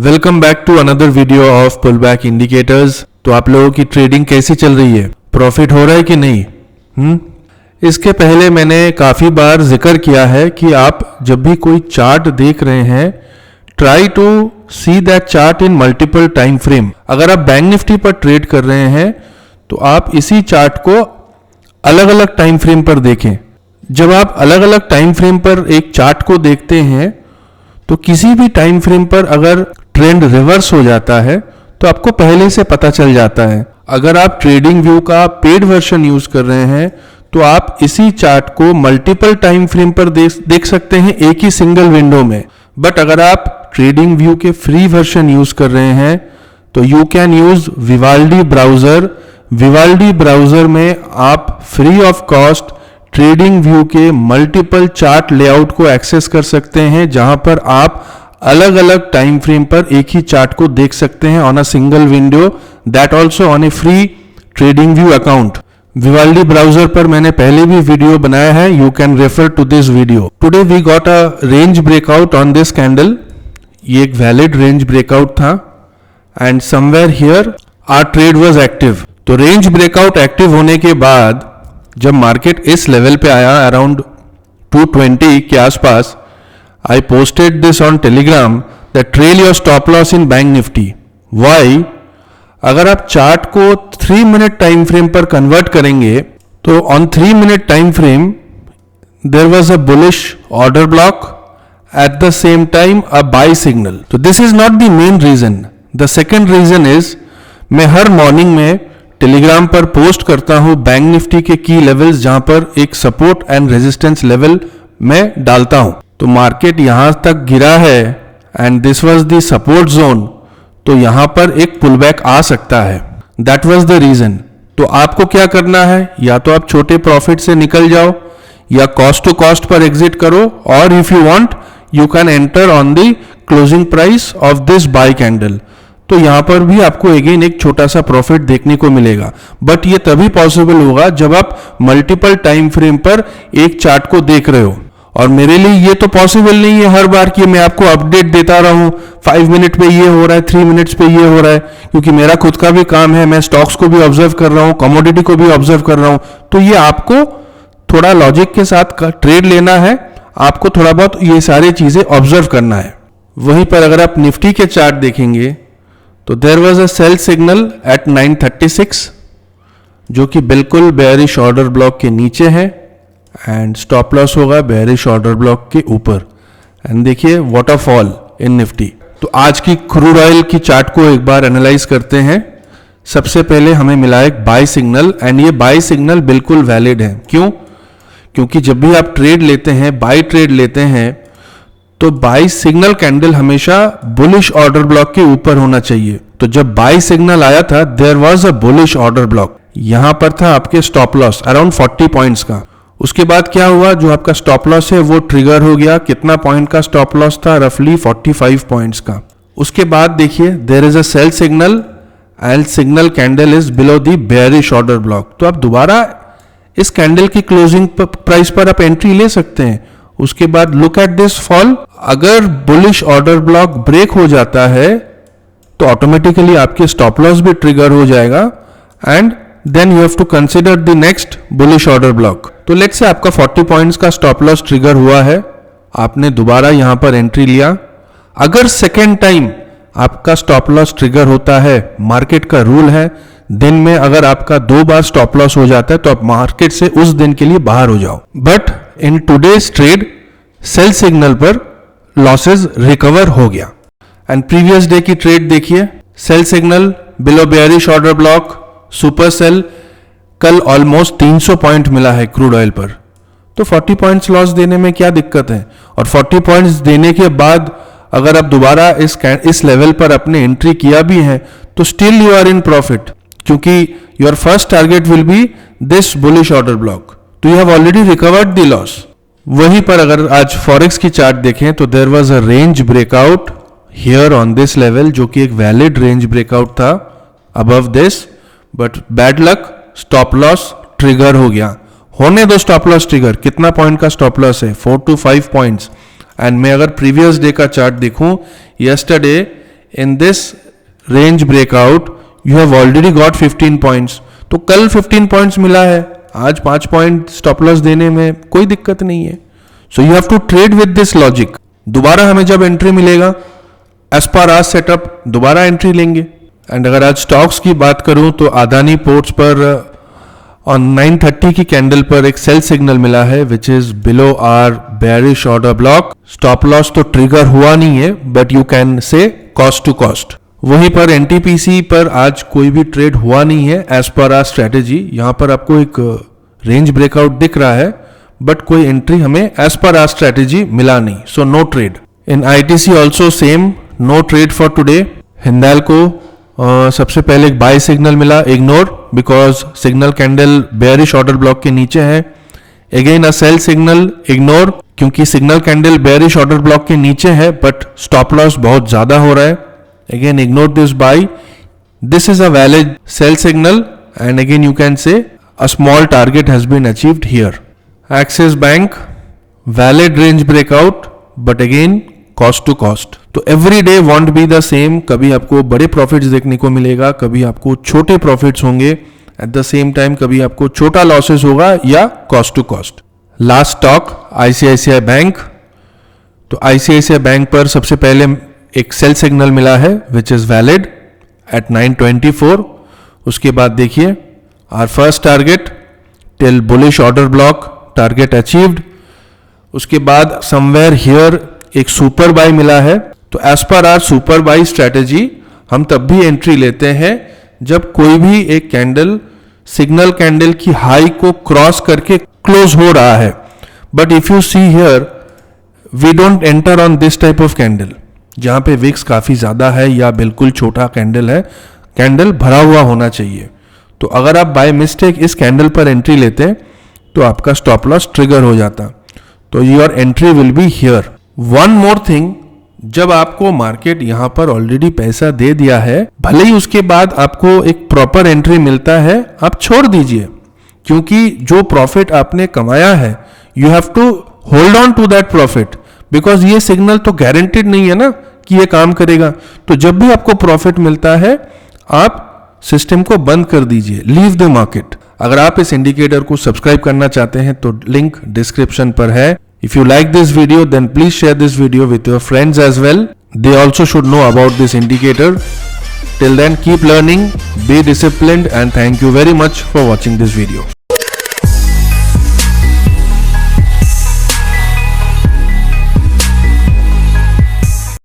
Welcome back to another video of pull back indicators. तो आप लोगों की ट्रेडिंग कैसी चल रही है, प्रॉफिट हो रहा है कि नहीं? इसके पहले मैंने काफ़ी बार जिक्र किया है कि आप जब भी कोई चार्ट देख रहे हैं, try to see that chart in multiple time frame. अगर आप बैंक निफ्टी पर ट्रेड कर रहे हैं तो आप इसी चार्ट को अलग अलग टाइम फ्रेम पर देखें। जब आप अलग अलग टाइम फ्रेम पर एक चार्ट को देखते हैं तो किसी भी टाइम फ्रेम पर अगर ट्रेंड रिवर्स हो जाता है तो आपको पहले से पता चल जाता है। अगर आप ट्रेडिंग व्यू का पेड वर्जन यूज कर रहे हैं तो आप इसी चार्ट को मल्टीपल टाइम फ्रेम पर देख सकते हैं एक ही सिंगल विंडो में। बट अगर आप ट्रेडिंग व्यू के फ्री वर्जन यूज कर रहे हैं तो you can use Vivaldi browser. Vivaldi browser में आप free of cost trading view के मल्टीपल चार्ट लेआउट को एक्सेस कर सकते हैं, जहां पर आप अलग अलग टाइम फ्रेम पर एक ही चार्ट को देख सकते हैं on a single window, that also on a free TradingView account. Vivaldi browser पर मैंने पहले भी वीडियो बनाया है, you can refer to this video. Today we got a range breakout on this candle. ये एक वैलिड रेंज ब्रेकआउट था and somewhere here our trade was active. तो रेंज ब्रेकआउट एक्टिव होने के बाद जब मार्केट इस लेवल पे आया अराउंड 220 के आसपास, I posted this on Telegram that trail your stop loss in Bank Nifty. Why? अगर आप चार्ट को 3 मिनट टाइम फ्रेम पर कन्वर्ट करेंगे तो on 3 minute time frame there was a bullish order block, at the same time a buy signal. तो this is not the main reason. The second reason is मैं हर morning में Telegram पर post करता हूं bank Nifty के की levels, जहां पर एक सपोर्ट एंड रेजिस्टेंस लेवल मैं डालता हूं। तो मार्केट यहां तक गिरा है and this was the support zone, तो यहां पर एक पुलबैक आ सकता है। That was the reason. तो आपको क्या करना है, या तो आप छोटे प्रॉफिट से निकल जाओ या कॉस्ट टू कॉस्ट पर एग्जिट करो, और if you want you can enter on the closing price of this buy candle. तो यहां पर भी आपको अगेन एक छोटा सा प्रॉफिट देखने को मिलेगा। बट ये तभी पॉसिबल होगा जब आप मल्टीपल टाइम फ्रेम पर एक चार्ट को देख रहे हो। और मेरे लिए ये तो पॉसिबल नहीं है हर बार कि मैं आपको अपडेट देता रहूं, 5 मिनट पे ये हो रहा है, 3 मिनट्स पे ये हो रहा है, क्योंकि मेरा खुद का भी काम है, मैं स्टॉक्स को भी ऑब्जर्व कर रहा हूं, कमोडिटी को भी ऑब्जर्व कर रहा हूं। तो ये आपको थोड़ा लॉजिक के साथ ट्रेड लेना है, आपको थोड़ा बहुत ये सारी चीजें ऑब्जर्व करना है। वहीं पर अगर आप निफ्टी के चार्ट देखेंगे तो there was a sell signal at 936 जो कि बिल्कुल बेयरिश ऑर्डर ब्लॉक के नीचे है, एंड स्टॉप लॉस होगा बेयरिश ऑर्डर ब्लॉक के ऊपर। एंड देखिए what a fall in Nifty. तो आज की क्रूड ऑयल की चार्ट को एक बार एनालाइज करते हैं। सबसे पहले हमें मिला एक बाय सिग्नल, एंड ये बाय सिग्नल बिल्कुल वैलिड है। क्यों? क्योंकि जब भी आप ट्रेड लेते हैं, बाय ट्रेड लेते हैं, तो बाय सिग्नल कैंडल हमेशा बुलिश ऑर्डर ब्लॉक के ऊपर होना चाहिए। तो जब बाय सिग्नल आया था there was a bullish order block, यहां पर था आपके स्टॉप लॉस अराउंड 40 पॉइंट्स का। उसके बाद क्या हुआ, जो आपका स्टॉप लॉस है वो ट्रिगर हो गया। कितना पॉइंट का स्टॉप लॉस था? रफली 45 पॉइंट्स का। उसके बाद देखिए there is a sell signal and signal candle is below the bearish order block. तो आप दोबारा इस कैंडल की क्लोजिंग प्राइस पर आप एंट्री ले सकते हैं। उसके बाद लुक एट दिस फॉल। अगर बुलिश ऑर्डर ब्लॉक ब्रेक हो जाता है तो ऑटोमेटिकली आपके स्टॉप लॉस भी ट्रिगर हो जाएगा, and then you have to consider the next bullish order block. तो लेट्स से आपका 40 पॉइंट्स का स्टॉप लॉस ट्रिगर हुआ है, आपने दोबारा यहां पर एंट्री लिया। अगर सेकेंड टाइम आपका स्टॉप लॉस ट्रिगर होता है, मार्केट का रूल है दिन में अगर आपका 2 बार स्टॉप लॉस हो जाता है तो आप मार्केट से उस दिन के लिए बाहर हो जाओ। But in today's trade sell signal पर लॉसेस रिकवर हो गया। एंड प्रीवियस डे की ट्रेड देखिए, sell signal below bearish order block, super sell, कल ऑलमोस्ट 300 पॉइंट मिला है क्रूड ऑयल पर। तो 40 पॉइंट्स लॉस देने में क्या दिक्कत है? और 40 पॉइंट्स देने के बाद अगर आप दोबारा इस लेवल पर अपने एंट्री किया भी है तो still you are in profit, क्योंकि your first target will be this bullish order block. तो you have already recovered the loss. वहीं पर अगर आज फॉरेक्स की चार्ट देखें तो there was a range breakout here on this level, जो कि एक वैलिड रेंज ब्रेकआउट था above this, but bad luck stop loss trigger हो गया। होने दो स्टॉप लॉस ट्रिगर। कितना पॉइंट का स्टॉप लॉस है? 4 to 5 पॉइंट्स। एंड मैं अगर प्रीवियस डे का चार्ट देखूं, yesterday in this range breakout you have already got 15 points. तो कल 15 पॉइंट्स मिला है, आज 5 पॉइंट स्टॉप लॉस देने में कोई दिक्कत नहीं है। So you have to trade with this logic. दोबारा हमें जब एंट्री मिलेगा एज पर आज सेटअप दोबारा एंट्री लेंगे। एंड अगर आज स्टॉक्स की बात करूं तो अदानी पोर्ट्स पर ऑन 9:30 की कैंडल पर एक सेल सिग्नल मिला है which is below our bearish order block. Stop loss तो ट्रिगर हुआ नहीं है but you can say cost to cost. वहीं पर एनटीपीसी पर आज कोई भी ट्रेड हुआ नहीं है एज पर आर स्ट्रेटेजी। यहां पर आपको एक रेंज ब्रेकआउट दिख रहा है बट कोई एंट्री हमें एज पर आर स्ट्रेटेजी मिला नहीं, so no trade. In ITC also same, no trade for today. Hindalco सबसे पहले एक बाय सिग्नल मिला, ignore because signal candle bearish order block के नीचे है। Again a sell signal, ignore क्योंकि signal candle bearish order block के नीचे है बट स्टॉप लॉस बहुत ज्यादा हो रहा है। Again ignore this buy, this is a valid sell signal and again you can say a small target has been achieved here. Axis Bank valid range breakout but again cost to cost. तो every day won't be the same, कभी आपको बड़े profits देखने को मिलेगा, कभी आपको छोटे प्रॉफिट्स होंगे, एट द सेम टाइम कभी आपको छोटा लॉसेस होगा या cost to cost. Last stock ICICI bank. तो आईसीआईसीआई बैंक पर सबसे पहले एक सेल सिग्नल मिला है विच इज वैलिड एट 924। उसके बाद देखिए our first target till bullish order block, target achieved. उसके बाद समवेयर हियर एक सुपर बाय मिला है। तो as per are super bye strategy हम तब भी एंट्री लेते हैं जब कोई भी एक कैंडल सिग्नल कैंडल की हाई को क्रॉस करके क्लोज हो रहा है। But if you see here we don't enter on this type of candle जहां पे विक्स काफी ज्यादा है या बिल्कुल छोटा कैंडल है, कैंडल भरा हुआ होना चाहिए। तो अगर आप बाय मिस्टेक इस कैंडल पर एंट्री लेते तो आपका स्टॉप लॉस ट्रिगर हो जाता। तो your entry will be here. One more thing, जब आपको मार्केट यहां पर ऑलरेडी पैसा दे दिया है, भले ही उसके बाद आपको एक प्रॉपर एंट्री मिलता है, आप छोड़ दीजिए क्योंकि जो प्रॉफिट आपने कमाया है you have to hold on to that profit because ये सिग्नल तो गारंटेड नहीं है ना कि ये काम करेगा। तो जब भी आपको प्रॉफिट मिलता है आप सिस्टम को बंद कर दीजिए, लीव द मार्केट। अगर आप इस इंडिकेटर को सब्सक्राइब करना चाहते हैं तो लिंक डिस्क्रिप्शन पर है। If you like this video, then please share this video with your friends as well. They also should know about this indicator. Till then, keep learning, be disciplined, and thank you very much for watching this video.